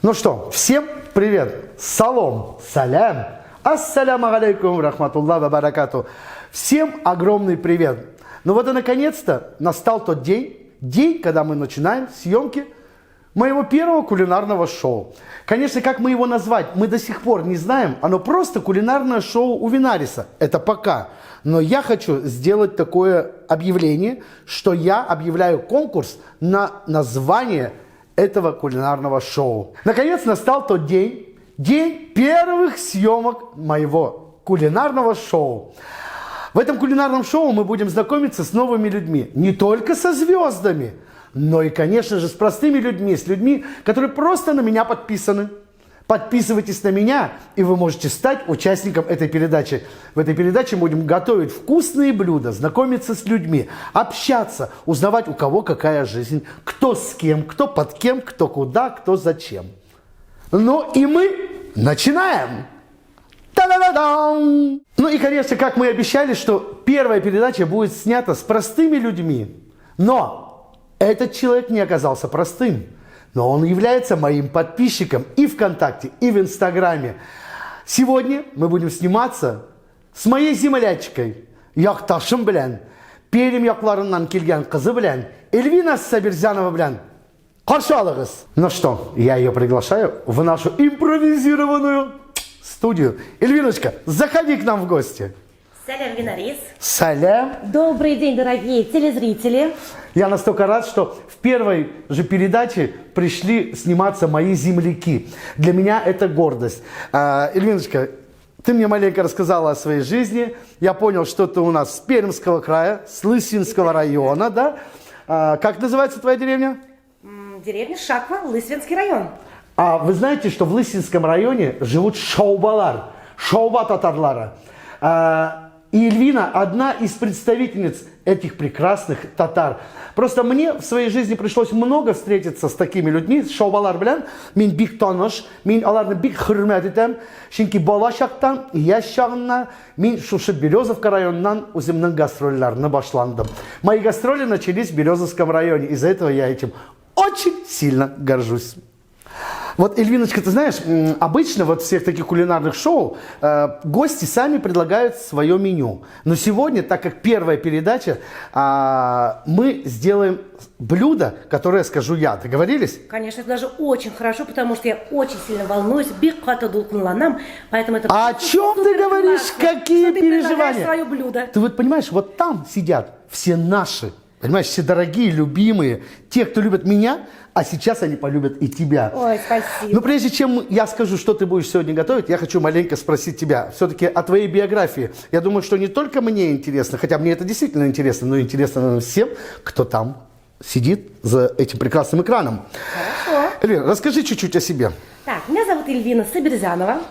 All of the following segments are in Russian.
Ну что, всем привет! Салом, салям, ассаляму алейкум, рахматуллах ва баракату. Всем огромный привет! Ну вот и наконец-то настал тот день, когда мы начинаем съемки моего первого кулинарного шоу. Конечно, как мы его назвать, мы до сих пор не знаем. Оно просто кулинарное шоу у Винариса. Это пока. Но я хочу сделать такое объявление, что я объявляю конкурс на название этого кулинарного шоу. Наконец настал тот день первых съемок моего кулинарного шоу. В этом кулинарном шоу мы будем знакомиться с новыми людьми. Не только со звездами, но и, конечно же, с простыми людьми. С людьми, которые просто на меня подписаны. Подписывайтесь на меня, и вы можете стать участником этой передачи. В этой передаче мы будем готовить вкусные блюда, знакомиться с людьми, общаться, узнавать, у кого какая жизнь, кто с кем, кто под кем, кто куда, кто зачем. Ну и мы начинаем! Та-да-да-дам! Ну и, конечно, как мы и обещали, что первая передача будет снята с простыми людьми. Но этот человек не оказался простым. Но он является моим подписчиком и ВКонтакте, и в Инстаграме. Сегодня мы будем сниматься с моей землячкой, якташым белән, Пермь якларыннан килгән кызы белән, Эльвина Сабирзянова белән. Каршы алыгыз. Ну что, я ее приглашаю в нашу импровизированную студию. Эльвиночка, заходи к нам в гости. Салям, Винарис. Салям. Добрый день, дорогие телезрители. Я настолько рад, что в первой же передаче пришли сниматься мои земляки. Для меня это гордость. Эльвиночка, ты мне маленько рассказала о своей жизни. Я понял, что ты у нас с Пермского края, с Лысинского района, да? Как называется твоя деревня? Деревня Шаква, Лысвинский район. А вы знаете, что в Лысинском районе живут шаубалар, шауба татарлара. И Эльвина одна из представительниц этих прекрасных татар. Просто мне в своей жизни пришлось много встретиться с такими людьми, с шаубалар белән. Мин бик таныш, мин аларны бик хөрмәт итәм. Чөнки бала чактан, яшь чагымнан мин шушы Березовка районынан үземнең гастрольләрне башландым. Мои гастроли начались в Березовском районе. Из-за этого я этим очень сильно горжусь. Вот, Эльвиночка, ты знаешь, обычно вот в всех таких кулинарных шоу гости сами предлагают свое меню. Но сегодня, так как первая передача, мы сделаем блюдо, которое скажу я. Договорились? Конечно, это даже очень хорошо, потому что я очень сильно волнуюсь. Бик ката дулкунланам, поэтому это... А о чем ты говоришь? Какие ты переживания? Свое блюдо. Ты вот понимаешь, вот там сидят все наши, понимаешь, все дорогие, любимые, те, кто любит меня, а сейчас они полюбят и тебя. Ой, спасибо. Но прежде чем я скажу, что ты будешь сегодня готовить, я хочу маленько спросить тебя все-таки о твоей биографии. Я думаю, что не только мне интересно, хотя мне это действительно интересно, но интересно наверное, всем, кто там сидит за этим прекрасным экраном. Хорошо. Эльвина, расскажи чуть-чуть о себе. Так, меня зовут Эльвина Сабирзянова.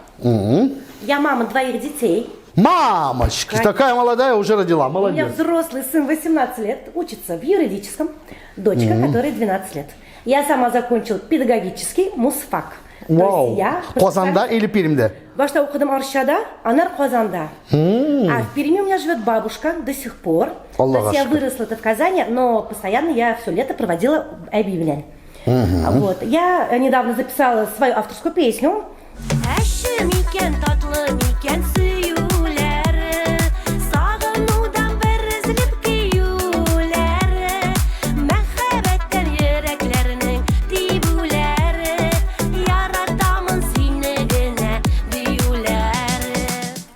Я мама двоих детей. Мамочка, такая молодая, уже родила, У меня молодец. взрослый сын 18 лет, учится в юридическом, дочка, которой 12 лет. Я сама закончила педагогический мусфак. Вау. Я Казанда или Пермьде? Башта укудым Аршада, Анар Казанда. А в Перми у меня живет бабушка до сих пор. То есть я выросла в Казани, но постоянно я все лето проводила в Айбивляне. Вот. Я недавно записала свою авторскую песню.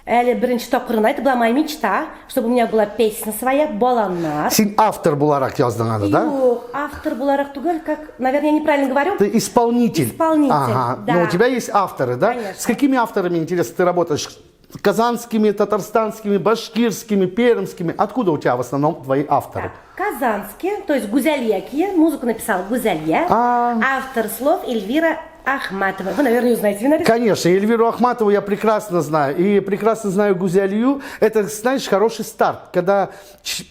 Әлі бірінші тапқырын айтып, была моя мечта, чтобы у меня была песня своя, баланар. Сен автор буларак яздың аны, да? Автор буларак тугел, как, наверное, я неправильно говорю. Ты исполнитель. Исполнитель, ага. да. Но у тебя есть авторы, да? Конечно. С какими авторами, интересно, ты работаешь? Казанскими, татарстанскими, башкирскими, пермскими? Откуда у тебя в основном твои авторы? Так, казанские, то есть Гузальякия, музыку написал Гузалья, автор слов Эльвира Ахматова. Вы, наверное, узнаете Винарис? Конечно, Эльвиру Ахматову я прекрасно знаю. И прекрасно знаю Гузалью. Это, знаешь, хороший старт. Когда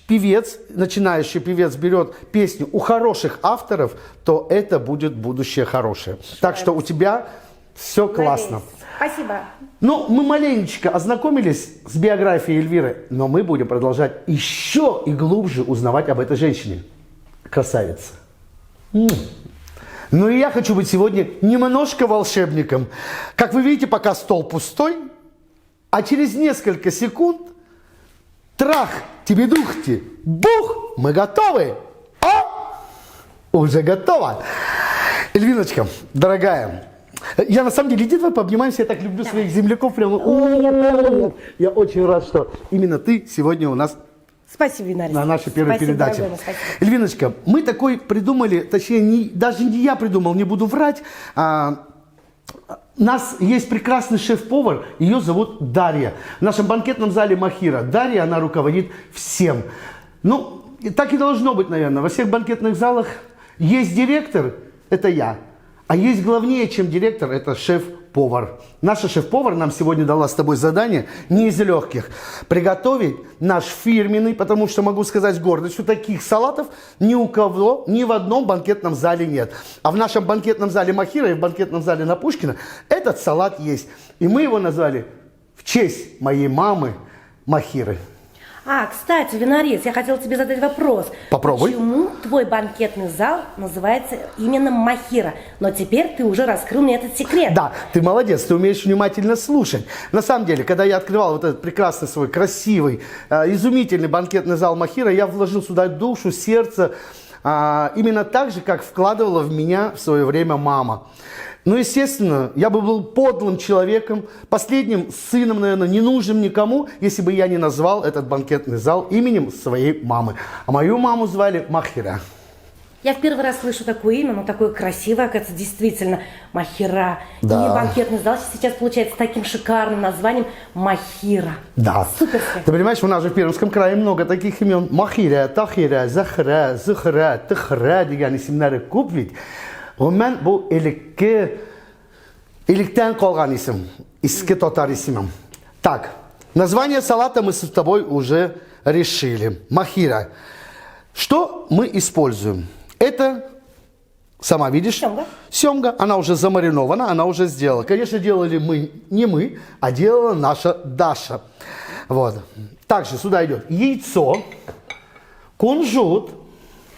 певец, начинающий певец берет песню у хороших авторов, то это будет будущее хорошее. Так что у тебя все классно. Спасибо. Ну, мы маленечко ознакомились с биографией Эльвиры, но мы будем продолжать еще и глубже узнавать об этой женщине. Красавица. Ну и я хочу быть сегодня немножко волшебником. Как вы видите, пока стол пустой, а через несколько секунд трах, тебе духти, бух, мы готовы. Уже готово. Эльвиночка, дорогая, я на самом деле, иди давай пообнимаемся, я так люблю своих земляков. Прямо. Я очень рад, что именно ты сегодня у нас Спасибо, Винарис. на нашей первой Спасибо, передаче. дорогой, спасибо. Эльвиночка, мы такой придумали, точнее, даже не я придумал, не буду врать. У нас есть прекрасный шеф-повар, ее зовут Дарья. В нашем банкетном зале Махира. Дарья, она руководит всем. Ну, так и должно быть, наверное. Во всех банкетных залах есть директор, это я. А есть главнее, чем директор, это шеф-повар. Наша шеф-повар нам сегодня дала с тобой задание не из легких. Приготовить наш фирменный, потому что могу сказать с гордостью, таких салатов ни у кого, ни в одном банкетном зале нет. А в нашем банкетном зале Махира и в банкетном зале на Пушкина этот салат есть. И мы его назвали в честь моей мамы Махиры. Кстати, Винарис, я хотела тебе задать вопрос. Попробуй. Почему твой банкетный зал называется именно Махира? Но теперь ты уже раскрыл мне этот секрет. Да, ты молодец, ты умеешь внимательно слушать. На самом деле, когда я открывал вот этот прекрасный свой, красивый, изумительный банкетный зал Махира, я вложил сюда душу, сердце, именно так же, как вкладывала в меня в свое время мама. Ну, естественно, я бы был подлым человеком, последним сыном, наверное, не нужным никому, если бы я не назвал этот банкетный зал именем своей мамы. А мою маму звали Махира. Я в первый раз слышу такое имя, но такое красивое, оказывается, действительно, Махира. Да. И банкетный зал сейчас получается таким шикарным названием Махира. Да. Суперски. Ты понимаешь, у нас же в Пермском крае много таких имен. Махира, Тахира, Захра, Зухра, Тахра, деген исемнәре күп бит. Мен бу электен калган исем, иске татар исемем. Так, название салата мы с тобой уже решили. Махира. Что мы используем? Это, сама видишь, Семга. семга. Она уже замаринована, она уже сделала. Конечно, делали мы, не мы, а делала наша Даша. Вот. Также сюда идет яйцо, кунжут.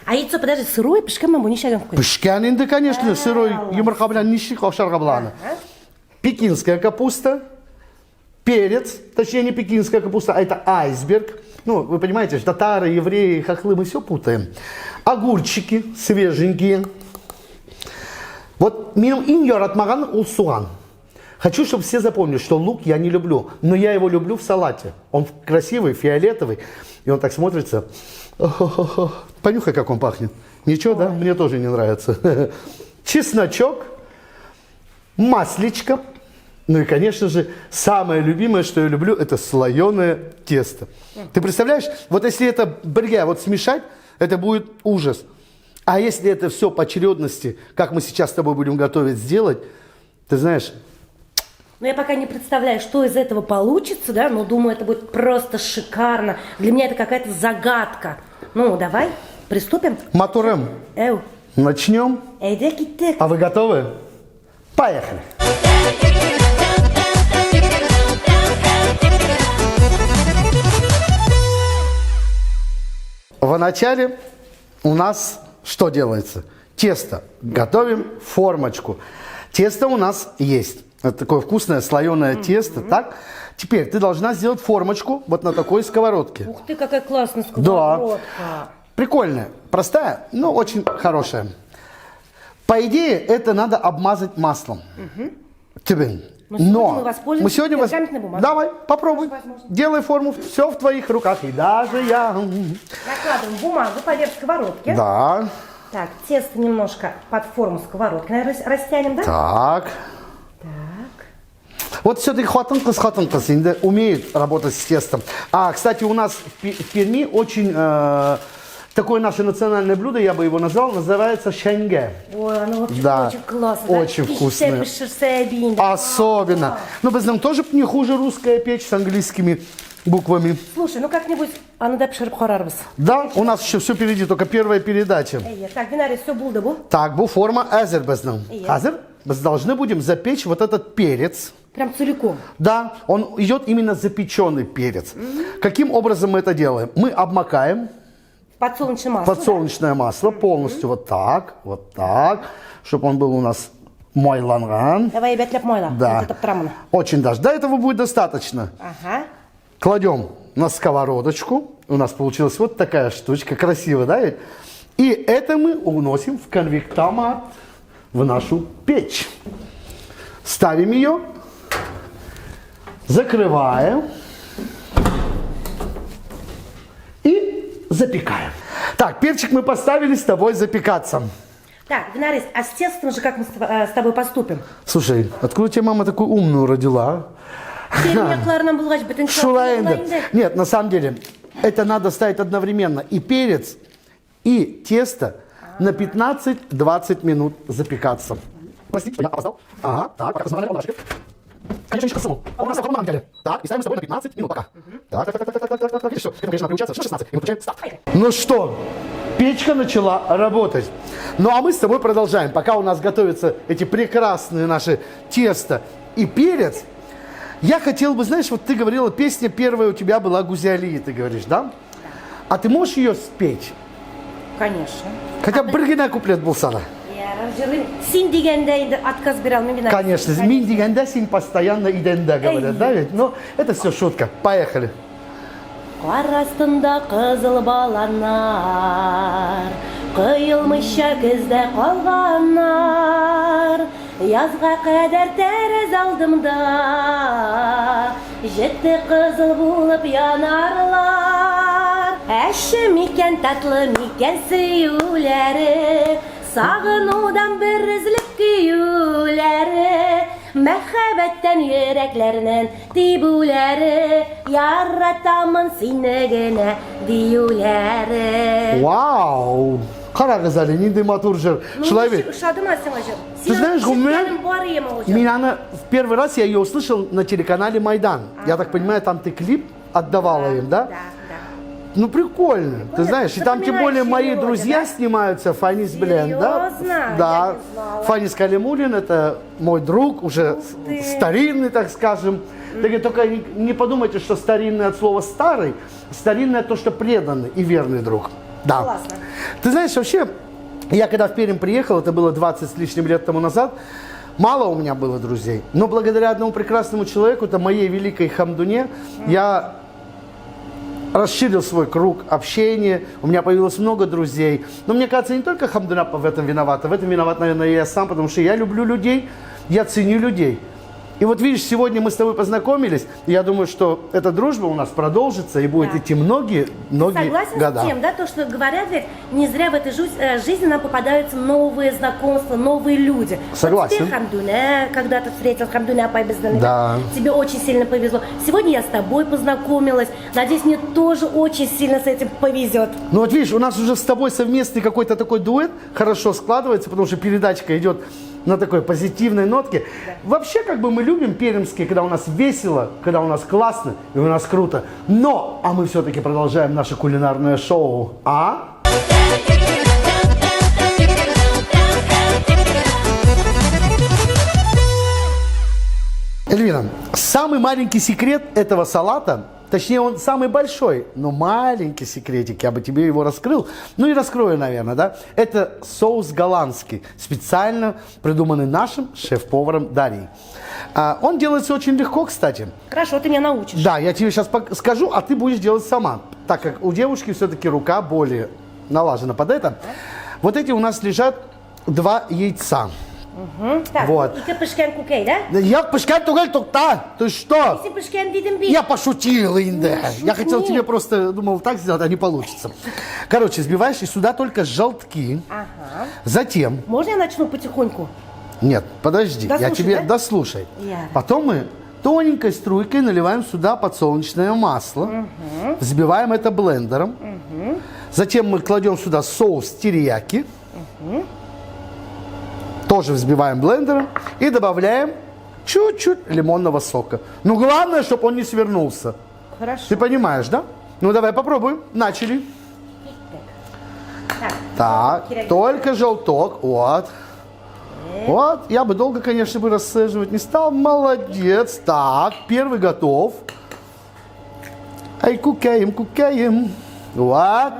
А яйцо, подожди, сырое, пешком мы не щадим вкус. Пышкан инде, конечно, сырой юморка белән ничек ашарга буланы. Пекинская капуста, перец, точнее не пекинская капуста, а это айсберг. Ну, вы понимаете, татары, евреи, хохлы, мы все путаем. Огурчики свеженькие. Вот минем иң яратмаган ул суган. Хочу, чтобы все запомнили, что лук я не люблю, но я его люблю в салате. Он красивый, фиолетовый, и он так смотрится. Понюхай, как он пахнет. Ничего, да? Мне тоже не нравится. Чесночок, масличко. Ну и, конечно же, самое любимое, что я люблю, это слоеное тесто. Ты представляешь, вот если это бергя вот смешать, это будет ужас. А если это все по очередности, как мы сейчас с тобой будем готовить, сделать, ты знаешь... Ну, я пока не представляю, что из этого получится, да, но думаю, это будет просто шикарно. Для меня это какая-то загадка. Ну, давай, приступим. Матурем, Эу. начнем. Эйде киттек. А вы готовы? Поехали. Вначале у нас что делается? Тесто. Готовим формочку. Тесто у нас есть. Это такое вкусное слоеное тесто, так? Теперь ты должна сделать формочку вот на такой сковородке. Ух ты, какая классная Да. сковородка. Прикольная, простая, но очень хорошая. По идее, это надо обмазать маслом. Тебе. Но мы сегодня мы пергаментной бумагой. Давай, попробуй. Возможно. Делай форму, все в твоих руках. И даже я. Накладываем бумагу поверх сковородки. Да. Так, тесто немножко под форму сковородки, наверное, растянем, да? Так. Так. Вот все-таки хватанкас умеет работать с тестом. А, кстати, у нас в Перми очень такое наше национальное блюдо, я бы его назвал, называется шенге. Ой, оно вообще Да, очень классно. очень вкусное. Особенно. Но без нам тоже не хуже русская печь с английскими буквами. Слушай, ну как-нибудь, а ну дай пшербхарарбас. Да, у нас еще все впереди, только первая передача. Так, Винарис, все булды бу. Так, бу форма азер без нам. Ие. Азер, мы должны будем запечь вот этот перец. Прям целиком. Да, он идет именно запеченный перец. Каким образом мы это делаем? Мы обмакаем Подсолнечное масло. подсолнечное масло полностью вот так, чтобы он был у нас мойланган. Давай, бәтләп мойла. Да. Вот это прямо. Очень даже. До этого будет достаточно. Ага. Кладем на сковородочку. У нас получилась вот такая штучка. Красиво, да? Ведь? И это мы уносим в конвектомат, в нашу печь. Ставим ее, закрываем и запекаем. Так, перчик мы поставили с тобой запекаться. Так, Винарис, а с тестом же как мы с тобой поступим? Слушай, откуда тебе мама такую умную родила? Шулай енді. Нет, на самом деле, это надо ставить одновременно. И перец, и тесто на 15-20 минут запекаться. Простите, что я опоздал. Ага, так, пока посмотрели полнашки. Конечно, саму. Он у нас в деле. Так, и ставим с тобой на 15 минут пока. Так. Видишь, все, это, конечно, надо приучаться. Что 16? И мы получаем старт. Ну что, печка начала работать. Ну а мы с тобой продолжаем. Пока у нас готовятся эти прекрасные наши тесто и перец, я хотел бы, знаешь, вот ты говорила, песня первая у тебя была Гузиали, ты говоришь, да? А ты можешь ее спеть? Конечно. Хотя бы біргене куплет болса да. Син дегенде енді отказ бере алмаймын. Конечно, мин дегенде син постоянно иденде говорят, да ведь? Но это все шутка. Поехали. Қар астында қызыл баланар, құйылмыша күзде қалғанар, язға қадар тәріз алдымда, жетті қызыл болып янарлар. Әші мекен, татлы мекен сөюлері, сағынудан бір үзіліп күйулері, мәхәбәттән йөрәкләренең тибүләре, яратамын сине генә диюләре. Вау! Қара қызали, нинди матур жыр. Шулай бит. Ушадыма сиңа жыр. Ты знаешь, в первый раз я ее услышал на телеканале Майдан. Я так понимаю, там ты клип отдавала им, да? Да. Ну прикольно, ты знаешь, и там тем более мои друзья снимаются, Фанис Блен, да? Да, Фанис Калимулин, это мой друг, уже старинный, так скажем. Только не подумайте, что старинный от слова старый, старинный то, что преданный и верный друг. Да. Классно. Ты знаешь, вообще, я когда в Пермь приехал, это было 20 с лишним лет тому назад, мало у меня было друзей, но благодаря одному прекрасному человеку, это моей великой Хамдуне, я расширил свой круг общения, у меня появилось много друзей. Но мне кажется, не только Хамдуна в этом виновата, в этом виноват, наверное, я сам, потому что я люблю людей, я ценю людей. И вот видишь, сегодня мы с тобой познакомились, и я думаю, что эта дружба у нас продолжится и будет идти многие года. Согласен с тем, да, то, что говорят, ведь не зря в этой жизни нам попадаются новые знакомства, новые люди. Согласен. Вот ты, Хамдуна, когда ты встретил Хамдуна Апайбездана, да. Тебе очень сильно повезло. Сегодня я с тобой познакомилась, надеюсь, мне тоже очень сильно с этим повезет. Ну вот видишь, у нас уже с тобой совместный какой-то такой дуэт хорошо складывается, потому что передачка идет на такой позитивной нотке. Да. Вообще, как бы мы любим пермские, когда у нас весело, когда у нас классно и у нас круто. Но, а мы все-таки продолжаем наше кулинарное шоу. Эльвина, самый маленький секрет этого салата, точнее, он самый большой, но маленький секретик, я бы тебе его раскрыл, ну и раскрою, наверное, да, это соус голландский, специально придуманный нашим шеф-поваром Дарьей. Он делается очень легко, кстати. Хорошо, ты меня научишь. Да, я тебе сейчас скажу, а ты будешь делать сама, так как у девушки все-таки рука более налажена под это. Вот эти у нас лежат 2 яйца. Угу. Так, вот. И ты пышкен кукей, да? Я пышкен тугель тукта. Ты что? Если пышкен видим бит. Я пошутил, Инде. Я хотел тебе просто, думал, так сделать, а не получится. Короче, сбиваешь и сюда только желтки. Ага. Затем... Можно я начну потихоньку? Нет, подожди, дослушай, я тебе да? дослушай. Потом мы тоненькой струйкой наливаем сюда подсолнечное масло. Взбиваем это блендером. Затем мы кладем сюда соус терияки. Тоже взбиваем блендером и добавляем чуть-чуть лимонного сока. Но главное, чтобы он не свернулся. Хорошо. Ты понимаешь, да? Ну давай попробуем. Начали. Так, только желток. Вот. Вот. Я бы долго, конечно, бы рассаживать не стал. Молодец. Так, первый готов. Ай, кукаем. Вот.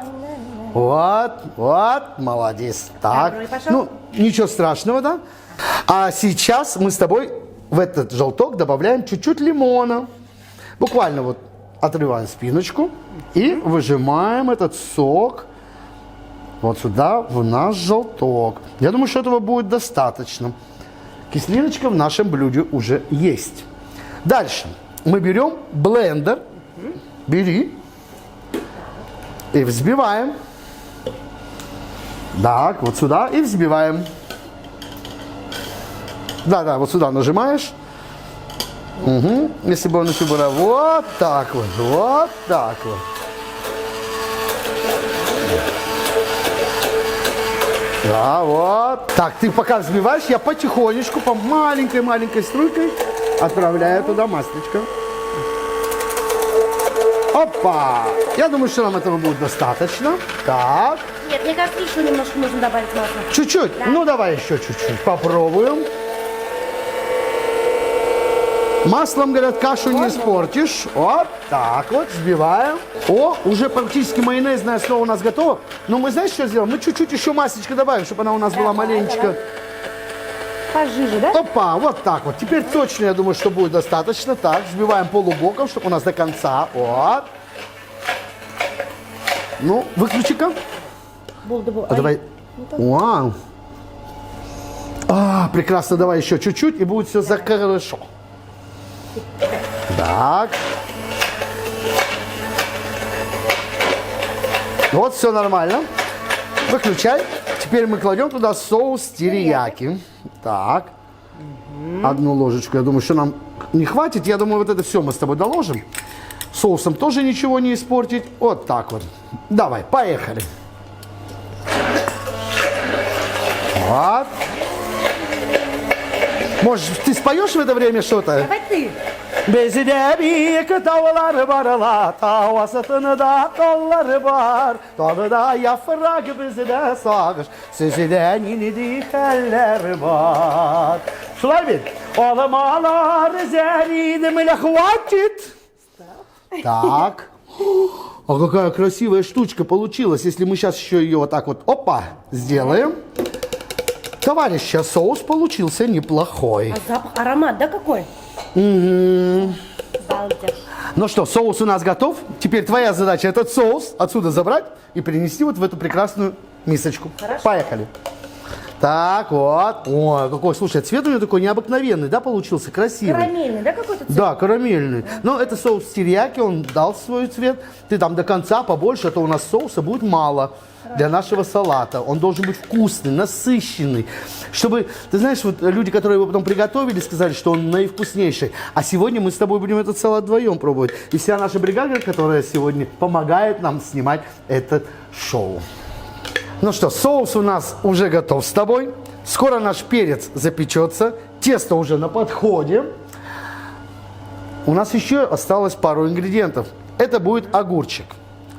Вот, молодец. Так, Второй пошел. ну, ничего страшного, да? А сейчас мы с тобой в этот желток добавляем чуть-чуть лимона. Буквально вот отрываем спиночку и выжимаем этот сок вот сюда, в наш желток. Я думаю, что этого будет достаточно. Кислиночка в нашем блюде уже есть. Дальше мы берем блендер, бери и взбиваем. Так, вот сюда и взбиваем. Да, вот сюда нажимаешь. Угу. Если бы он еще был вот так вот, вот так вот. Да, вот. Так, ты пока взбиваешь, я потихонечку, по маленькой-маленькой струйкой отправляю туда маслечко. Опа! Я думаю, что нам этого будет достаточно. Так. Нет, мне кажется, еще немножко нужно добавить масла. Чуть-чуть? Да. Ну, давай еще чуть-чуть. Попробуем. Маслом, говорят, кашу не испортишь. Вот так вот, взбиваем. О, уже практически майонезная основа у нас готова. Но мы, знаете, что сделаем? Мы чуть-чуть еще маслечко добавим, чтобы она у нас была маленечко... Пожиже, да? Опа, вот так вот. Теперь точно, я думаю, что будет достаточно. Так, взбиваем полубоком, чтобы у нас до конца. Вот. Ну, выключи-ка. Давай. Вау. Прекрасно, давай еще чуть-чуть, и будет все хорошо. Так. Вот, все нормально. Выключай. Теперь мы кладем туда соус терияки. Так. Одну ложечку. Я думаю, что нам не хватит. Я думаю, вот это все мы с тобой доложим. Соусом тоже ничего не испортить. Вот так вот. Давай, поехали. Вот. Может, ты споешь в это время что-то? Давай ты. Bezide büyük dağlar varlar, havasını da dalları var. Dalda yaprak bizde sağır, sizden yeni dikeller var. Шулай Олмалар заридом хватит. Так. А какая красивая штучка получилась, если мы сейчас еще ее вот так вот, опа, сделаем. Товарища, соус получился неплохой. А запах, аромат, да, какой? Угу. Балдеж. Ну что, соус у нас готов. Теперь твоя задача этот соус отсюда забрать и перенести вот в эту прекрасную мисочку. Хорошо. Поехали. Так, вот. Ой, какой, слушай, цвет у него такой необыкновенный, да, получился? Красивый. Карамельный, да, какой-то цвет? Да, карамельный. Но это соус терияки, он дал свой цвет. Ты там до конца побольше, а то у нас соуса будет мало для нашего салата. Он должен быть вкусный, насыщенный. Чтобы, ты знаешь, вот люди, которые его потом приготовили, сказали, что он наивкуснейший. А сегодня мы с тобой будем этот салат вдвоем пробовать. И вся наша бригада, которая сегодня помогает нам снимать это шоу. Ну что, соус у нас уже готов с тобой. Скоро наш перец запечется. Тесто уже на подходе. У нас еще осталось пару ингредиентов. Это будет огурчик.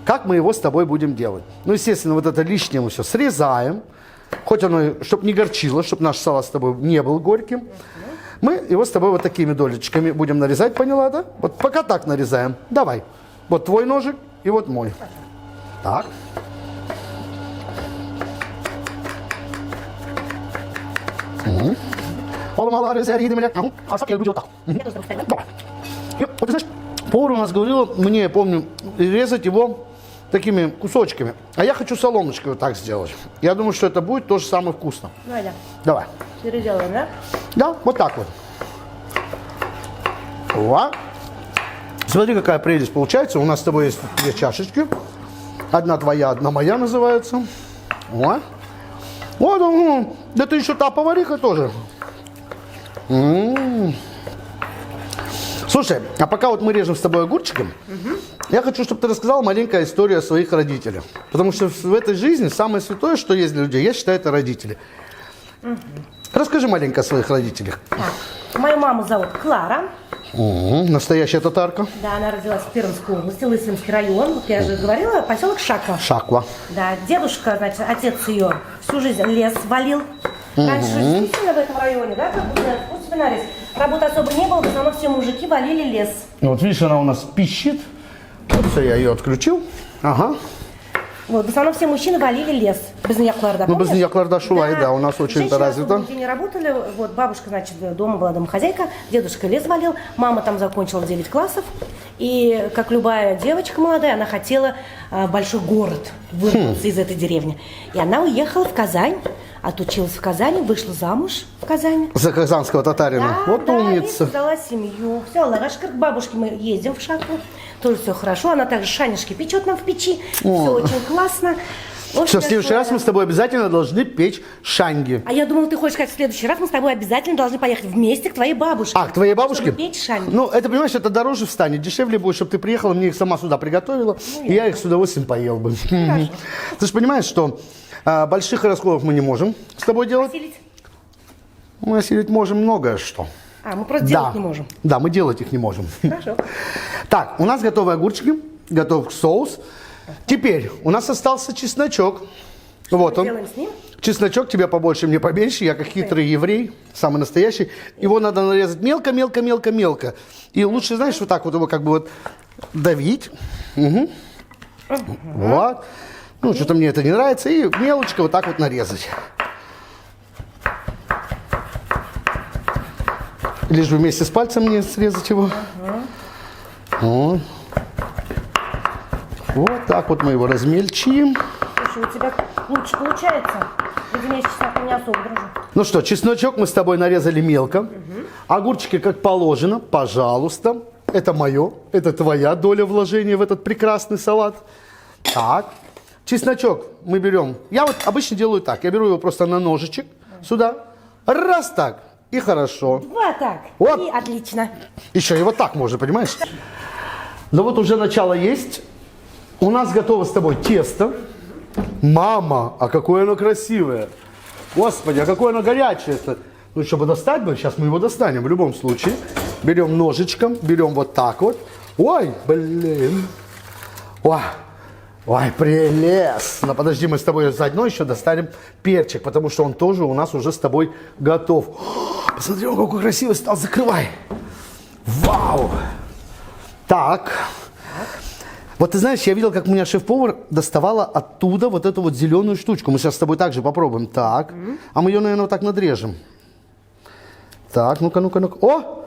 Как мы его с тобой будем делать? Ну, естественно, вот это лишнее мы все срезаем. Хоть оно, чтобы не горчило, чтобы наш салат с тобой не был горьким. Мы его с тобой вот такими долечками будем нарезать, поняла, да? Вот пока так нарезаем. Давай. Вот твой ножик и вот мой. Так. Вот ты знаешь, повар у нас говорил, мне, я помню, резать его такими кусочками. А я хочу соломочкой вот так сделать. Я думаю, что это будет тоже самое вкусно. Надя, Давай. переделаем, да? Да, вот так вот. Вот. Смотри, какая прелесть получается. У нас с тобой есть две чашечки. Одна твоя, одна моя называется. Вот. Вот, да ты еще та повариха тоже. Слушай, а пока вот мы режем с тобой огурчиком, я хочу, чтобы ты рассказала маленькую историю о своих родителях. Потому что в этой жизни самое святое, что есть для людей, я считаю, это родители. Расскажи маленько о своих родителях. Так, мою маму зовут Клара. Настоящая татарка. Да, она родилась в Пермской области, Лысинский район. Вот я же говорила, поселок Шаква. Шаква. Да, дедушка, значит, отец ее всю жизнь лес валил. Раньше действительно в этом районе, да, как бы, вот семинарис. Работы особо не было, в основном все мужики валили лес. Вот видишь, она у нас пищит. Вот все, я ее отключил. Ага. Вот, в основном все мужчины валили лес. Безниякларда, Ну, помнишь? Безниякларда Шулай, да, у нас очень это Женщины развито. особо нигде не работали. Вот, бабушка, значит, дома была домохозяйка, дедушка лес валил, мама там закончила 9 классов. И, как любая девочка молодая, она хотела в большой город вырваться из этой деревни. И она уехала в Казань, отучилась в Казани, вышла замуж в Казани. За казанского татарина. Да, Вот да, умница. и создала семью. Все, Ларашка, к бабушке мы ездим в Шахту. Тоже все хорошо. Она также шанишки печет нам в печи. Все очень классно. Все, в следующий раз мы с тобой обязательно должны печь шанги. А я думала, ты хочешь сказать, в следующий раз мы с тобой обязательно должны поехать вместе к твоей бабушке. А, к твоей бабушке? Чтобы печь шанги. Ну, это, понимаешь, это дороже встанет, дешевле будет, чтобы ты приехала, мне их сама сюда приготовила, и я их с удовольствием поел бы. Ты же понимаешь, что больших расходов мы не можем с тобой делать. Осилить? Мы осилить можем многое что. А, мы просто делать не можем. Да, мы делать их не можем. Хорошо. Так, у нас готовы огурчики, готов соус. Теперь у нас остался чесночок. Вот мы он. делаем с ним? Чесночок тебе побольше, мне поменьше. Я как хитрый еврей, самый настоящий. Его надо нарезать мелко, мелко, мелко, мелко. И лучше, знаешь, вот так вот его как бы вот давить. Угу. Вот. Ну, что-то мне это не нравится. И мелочко вот так вот нарезать. Лишь бы вместе с пальцем не срезать его. Вот. Вот так вот мы его размельчим. Слушай, у тебя лучше получается. Видимо, я чесноком не особо дружу. Ну что, чесночок мы с тобой нарезали мелко. Огурчики как положено, пожалуйста. Это мое, это твоя доля вложения в этот прекрасный салат. Так, чесночок мы берем. Я вот обычно делаю так. Я беру его просто на ножичек сюда. Раз так. И хорошо. Два так. Вот. И отлично. Еще и вот так можно, понимаешь? Ну вот уже начало есть. У нас готово с тобой тесто. Мама, а какое оно красивое. Господи, а какое оно горячее-то. Ну, чтобы достать бы, сейчас мы его достанем в любом случае. Берем ножичком, берем вот так вот. Ой, блин. Ой, ой, прелестно. Подожди, мы с тобой заодно еще достанем перчик, потому что он тоже у нас уже с тобой готов. О, посмотри, он какой красивый стал. Закрывай. Вау. Так. Вот ты знаешь, я видел, как у меня шеф-повар доставала оттуда вот эту вот зеленую штучку. Мы сейчас с тобой также попробуем. Так. А мы ее, наверное, вот так надрежем. Так, ну-ка, ну-ка, ну-ка. О!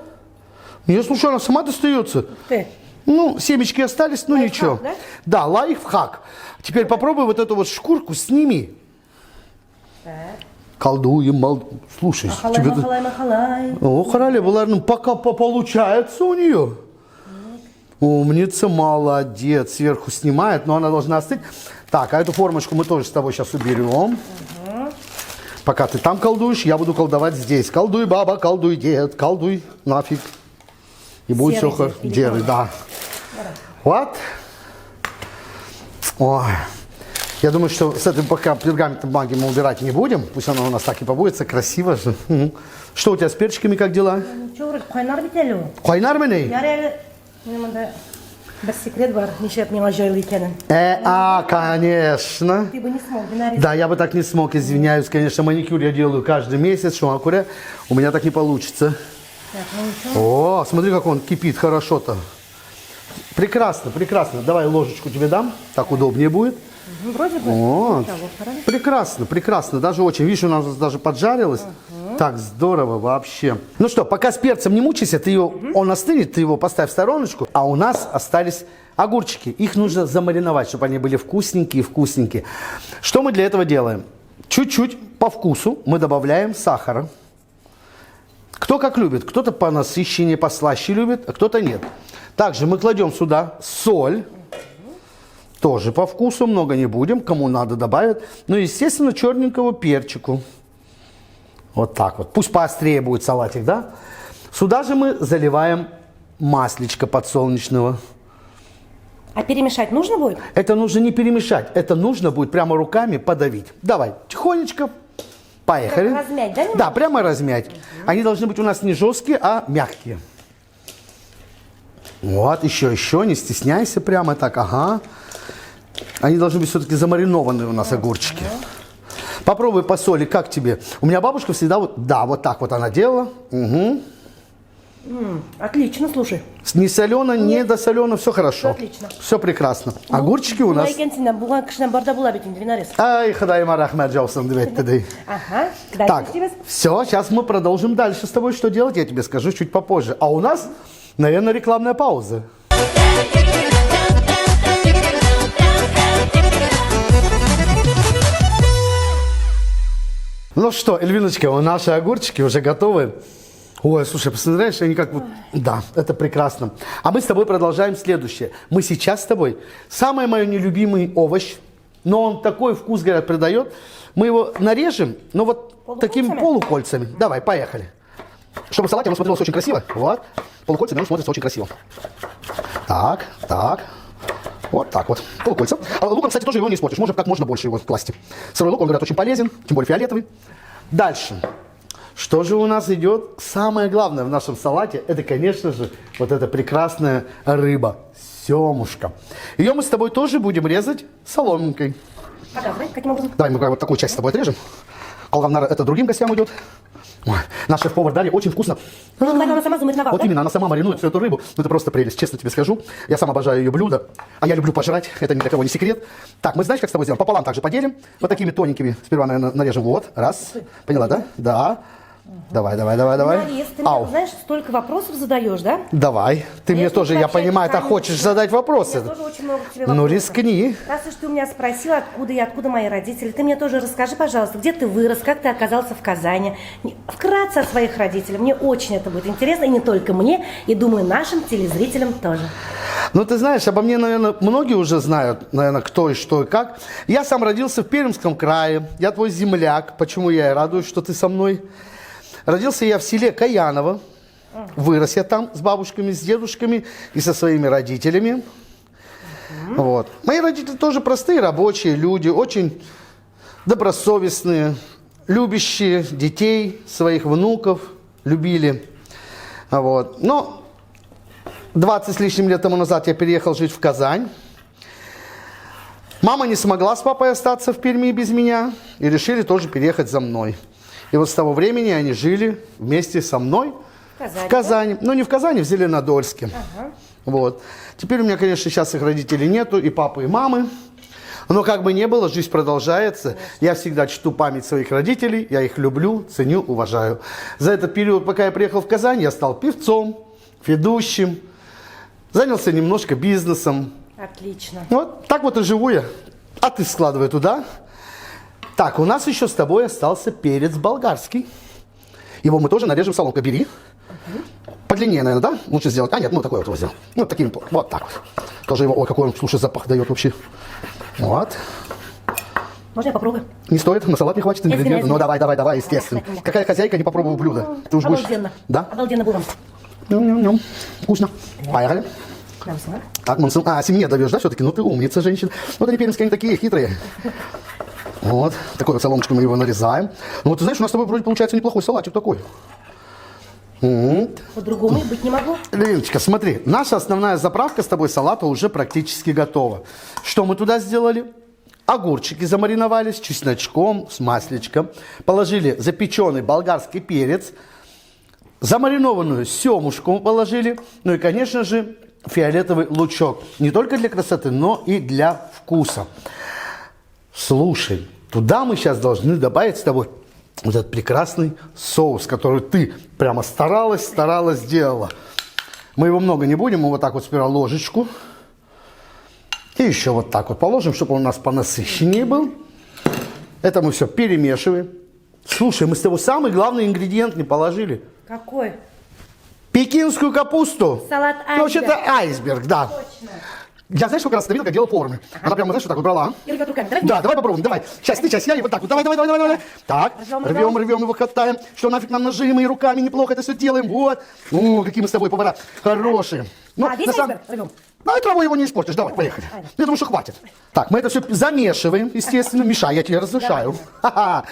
Не, слушай, она сама достается. Ты. Ну, семечки остались, ну Лайфхак, ничего. да? Да, лайфхак. Теперь попробуй вот эту вот шкурку сними. Так. Колдуем, слушай. Махалай, тебе- махалай, махалай. О, Харале, ну, пока получается у нее. Умница, молодец. Сверху снимает, но она должна остыть. Так, а эту формочку мы тоже с тобой сейчас уберем. Пока ты там колдуешь, я буду колдовать здесь. Колдуй, баба, колдуй, дед, колдуй нафиг. И будет все Серый хорошо. дед, Дед, да. Вот. Ой. Я думаю, что с этой пока пергаментной бумаги мы убирать не будем. Пусть она у нас так и побудется, красиво же. Мгм. Что у тебя с перчиками, как дела? Ну, что, вроде қайнар бит әлі ол. Қайнар меней? Я реально... Менің мында бір секрет бар, неше рет миңа жайлы екенін. Конечно. Ты бы не смог бы нарезать. Да, я бы так не смог, извиняюсь. Конечно, маникюр я делаю каждый месяц, шуакуре. У меня так не получится. Так, ну ничего. О, смотри, как он кипит хорошо-то. Прекрасно, прекрасно. Давай ложечку тебе дам, так удобнее будет. Вроде бы. Вот. Того, хорошо. Прекрасно, прекрасно. Даже очень. Видишь, у нас даже поджарилось. Так, здорово вообще. Ну что, пока с перцем не мучайся, ты его, он остынет, ты его поставь в стороночку. А у нас остались огурчики. Их нужно замариновать, чтобы они были вкусненькие. Что мы для этого делаем? Чуть-чуть по вкусу мы добавляем сахара. Кто как любит. Кто-то по насыщеннее, послаще любит, а кто-то нет. Также мы кладем сюда соль. Тоже по вкусу, много не будем. Кому надо, добавят. Ну, естественно, черненького перчику. Вот так вот. Пусть поострее будет салатик, да? Сюда же мы заливаем масличко подсолнечного. А перемешать нужно будет? Это нужно не перемешать. Это нужно будет прямо руками подавить. Давай, тихонечко. Поехали. Прямо размять, да, немного? Да, прямо размять. Они должны быть у нас не жесткие, а мягкие. Вот, еще, не стесняйся прямо так, ага. Они должны быть все-таки замаринованные у нас огурчики. Попробуй по соли, как тебе? У меня бабушка всегда вот, да, вот так вот она делала. Угу. Отлично, слушай. Не солено, не досолено, все хорошо. Отлично. Все прекрасно. Огурчики у нас. Ай, хадайма рахмет джаусан, Ага, Так, дальше. все, сейчас мы продолжим дальше с тобой. Что делать, я тебе скажу чуть попозже. А у нас, наверное, рекламная пауза. Ну что, Эльвиночка, наши огурчики уже готовы. Ой, слушай, посмотришь, они как вот... Да, это прекрасно. А мы с тобой продолжаем следующее. Мы сейчас с тобой... Самый мой нелюбимый овощ, но он такой вкус, говорят, придает. Мы его нарежем, но вот такими полукольцами. Давай, поехали. Чтобы салат он смотрелся очень красиво. Вот. Полукольцами он смотрится очень красиво. Так, так. Вот так вот. Полукольца. А луком, кстати, тоже его не испортишь. Можно как можно больше его класть. Сырой лук, он, говорят, очень полезен, тем более фиолетовый. Дальше. Что же у нас идет? Самое главное в нашем салате, это, конечно же, вот эта прекрасная рыба. Семушка. Ее мы с тобой тоже будем резать соломинкой. Показывай, каким образом? Давай мы вот такую часть с тобой отрежем. Колгамнара это другим гостям идет. Ой, наш шеф-повар Дарья очень вкусно. Она сама замариновала, Вот да? именно, она сама маринует всю эту рыбу. Ну, это просто прелесть, честно тебе скажу. Я сам обожаю ее блюдо. А я люблю пожрать, это ни для кого не секрет. Так, мы знаешь, как с тобой сделаем? Пополам также поделим. Вот такими тоненькими. Сперва, наверное, нарежем. Вот, раз. Поняла, да? Да. Давай. Марис, ты Ау. мне, знаешь, столько вопросов задаешь, да? Давай. Ты мне Если тоже, я прощать понимаю, так камень, хочешь задать вопросы. Я тоже очень много к тебе Ну, вопросов. рискни. Раз уж ты у меня спросила, откуда я, откуда мои родители, ты мне тоже расскажи, пожалуйста, где ты вырос, как ты оказался в Казани. Вкратце о своих родителях. Мне очень это будет интересно, и не только мне, и, думаю, нашим телезрителям тоже. Ну, ты знаешь, обо мне, наверное, многие уже знают, наверное, кто и что и как. Я сам родился в Пермском крае. Я твой земляк. Почему я и радуюсь, что ты со мной. Родился я в селе Каяново. Вырос я там с бабушками, с дедушками и со своими родителями. Вот. Мои родители тоже простые, рабочие люди, очень добросовестные, любящие детей, своих внуков, любили. Вот. Но 20 с лишним лет тому назад я переехал жить в Казань. Мама не смогла с папой остаться в Перми без меня и решили тоже переехать за мной. И вот с того времени они жили вместе со мной в Казани. Ну, не в Казани, в Зеленодольске. Вот. Теперь у меня, конечно, сейчас их родителей нету, и папы, и мамы. Но как бы ни было, жизнь продолжается. Я всегда чту память своих родителей, я их люблю, ценю, уважаю. За этот период, пока я приехал в Казань, я стал певцом, ведущим, занялся немножко бизнесом. Отлично. Вот так вот и живу я. А ты складывай туда. Так, у нас еще с тобой остался перец болгарский. Его мы тоже нарежем соломкой. Бери. Подлиннее, наверное, да? Лучше сделать. А, нет, ну такой вот его сделал. Вот таким, вот так вот. Тоже его, ой, какой он, слушай, запах дает вообще. Вот. Можно я попробую? Не стоит, на салат не хватит ингредиентов. Ну, давай, естественно. Какая хозяйка не попробовала блюдо? Ты уж будешь... Обалденно. Да? Обалденно было. Ням-ням-ням. Вкусно. Поехали. Намсуна. Так, Мансун, семье даешь, да, все-таки? Ну, ты умница, женщина. Вот они пермские, они такие хитрые. Вот, такой вот соломочкой мы его нарезаем. Ну, вот ты знаешь, у нас с тобой вроде получается неплохой салатик такой. По-другому быть не могу. Леночка, смотри, наша основная заправка с тобой салата уже практически готова. Что мы туда сделали? Огурчики замариновали с чесночком, с масличком. Положили запеченный болгарский перец. Замаринованную семушку положили. Ну и, конечно же, фиолетовый лучок. Не только для красоты, но и для вкуса. Слушай, туда мы сейчас должны добавить с тобой вот этот прекрасный соус, который ты прямо старалась, делала. Мы его много не будем, мы вот так вот сперва ложечку. И еще вот так вот положим, чтобы он у нас понасыщеннее был. Это мы все перемешиваем. Слушай, мы с тобой самый главный ингредиент не положили. Какой? Пекинскую капусту. Салат айсберг. Ну, вообще-то айсберг, да. Точно. Я, знаешь, сколько раз это видел, как делал поварами. Она прямо, знаешь, вот так вот брала. И рвет руками. Давай. Да, давай попробуем, давай. Сейчас ты, сейчас я, и вот так вот. Давай. Так, рвем его, хватаем. Что нафиг нам нажимы и руками неплохо это все делаем. Вот. Ну, какие мы с тобой повара хорошие. Ну, Весь айсберг рвем? Ну, этого его не испортишь. Давай, поехали. Я думаю, что хватит. Так, мы это все замешиваем, естественно. Мешай, я тебе разрешаю. Ха-ха.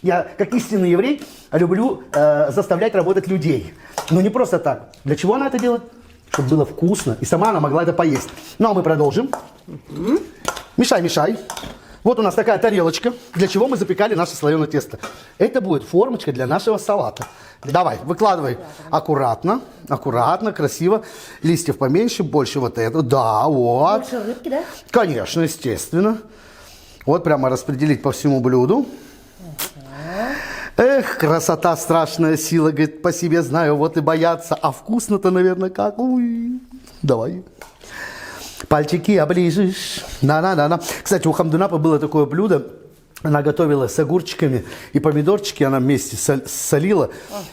Я, как истинный еврей, люблю заставлять работать людей. Но не просто так. Для чего она это делает? Чтобы было вкусно, и сама она могла это поесть. Ну, а мы продолжим. Мешай. Вот у нас такая тарелочка, для чего мы запекали наше слоеное тесто. Это будет формочка для нашего салата. Давай, выкладывай аккуратно, аккуратно, красиво. Листьев поменьше, больше вот это. Да, вот. Больше рыбки, да? Конечно, естественно. Вот прямо распределить по всему блюду. Эх, красота, страшная сила, говорит, по себе знаю, вот и бояться. А вкусно-то, наверное, как? Ой, давай. Пальчики оближешь. На-на-на-на. Кстати, у Хамдунапа было такое блюдо. Она готовила с огурчиками и помидорчики, она вместе солила.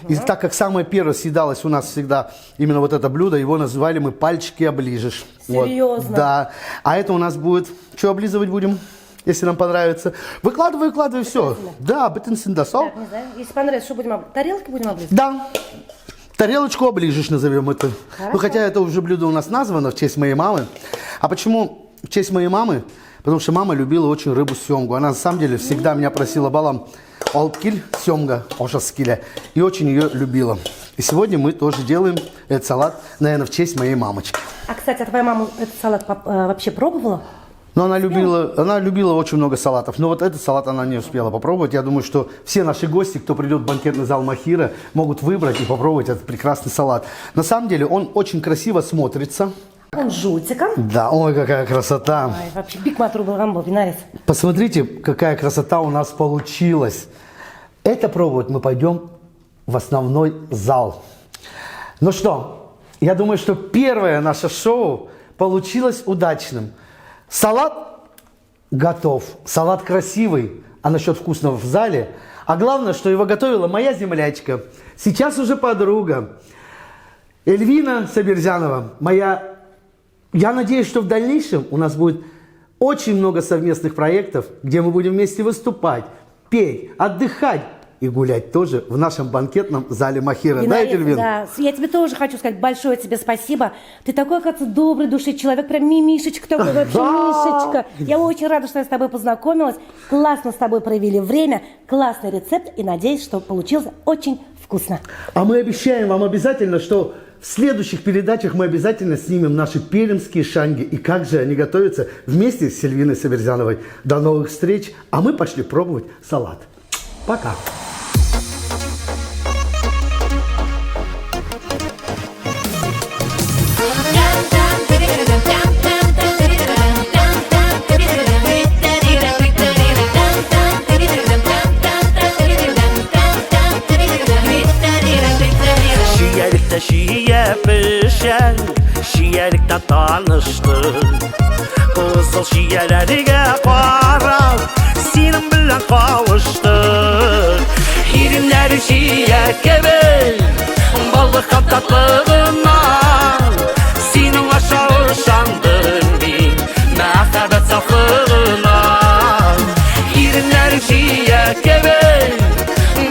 И так как самое первое съедалось у нас всегда именно вот это блюдо, его называли мы «пальчики оближешь». Серьезно? Вот, да. А это у нас будет... Что облизывать будем, если нам понравится? Выкладывай, все. Да, бетенсин досол. Так, не знаю. Если понравится, что будем тарелки будем облизывать? Да. Тарелочку оближешь, назовем это. Хорошо. Ну, хотя это уже блюдо у нас названо в честь моей мамы. А почему в честь моей мамы? Потому что мама любила очень рыбу семгу. Она на самом деле всегда меня просила балам олткиль, семга, ошаскиля. И очень ее любила. И сегодня мы тоже делаем этот салат, наверное, в честь моей мамочки. А, кстати, а твоя мама этот салат вообще пробовала? Но она любила очень много салатов. Но вот этот салат она не успела попробовать. Я думаю, что все наши гости, кто придет в банкетный зал Махира, могут выбрать и попробовать этот прекрасный салат. На самом деле он очень красиво смотрится. Он с жутиком. Да, ой, какая красота. Ой, вообще, биг матру был рамбо, винарец. Посмотрите, какая красота у нас получилась. Это пробовать мы пойдем в основной зал. Ну что, я думаю, что первое наше шоу получилось удачным. Салат готов, салат красивый, а насчет вкусного в зале. А главное, что его готовила моя землячка, сейчас уже подруга, Эльвина Сабирзянова, моя... Я надеюсь, что в дальнейшем у нас будет очень много совместных проектов, где мы будем вместе выступать, петь, отдыхать и гулять тоже в нашем банкетном зале Махира. Да, Эльвина? Да, я тебе тоже хочу сказать большое тебе спасибо. Ты такой, оказывается, добрый души человек, прям мимишечка такой, вообще мишечка. Я очень рада, что я с тобой познакомилась. Классно с тобой провели время, классный рецепт и надеюсь, что получилось очень вкусно. А мы обещаем вам обязательно, что в следующих передачах мы обязательно снимем наши пермские шанги и как же они готовятся вместе с Эльвиной Сабирзяновой. До новых встреч, а мы пошли пробовать салат. Пока. Şiye pişen, şiyelikte tanıştık. Kızıl şiyelerine karab, senin bilen kavuştuk. Hirinler şiye kebel, balık tatlılığından. Senin aşağı şandın bin, mehbet saflığından. Hirinler şiye kebel,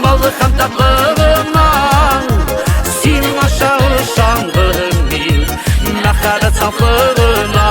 balık tatlılığından. Senin aşağı şandın bin, mehbet saflığından.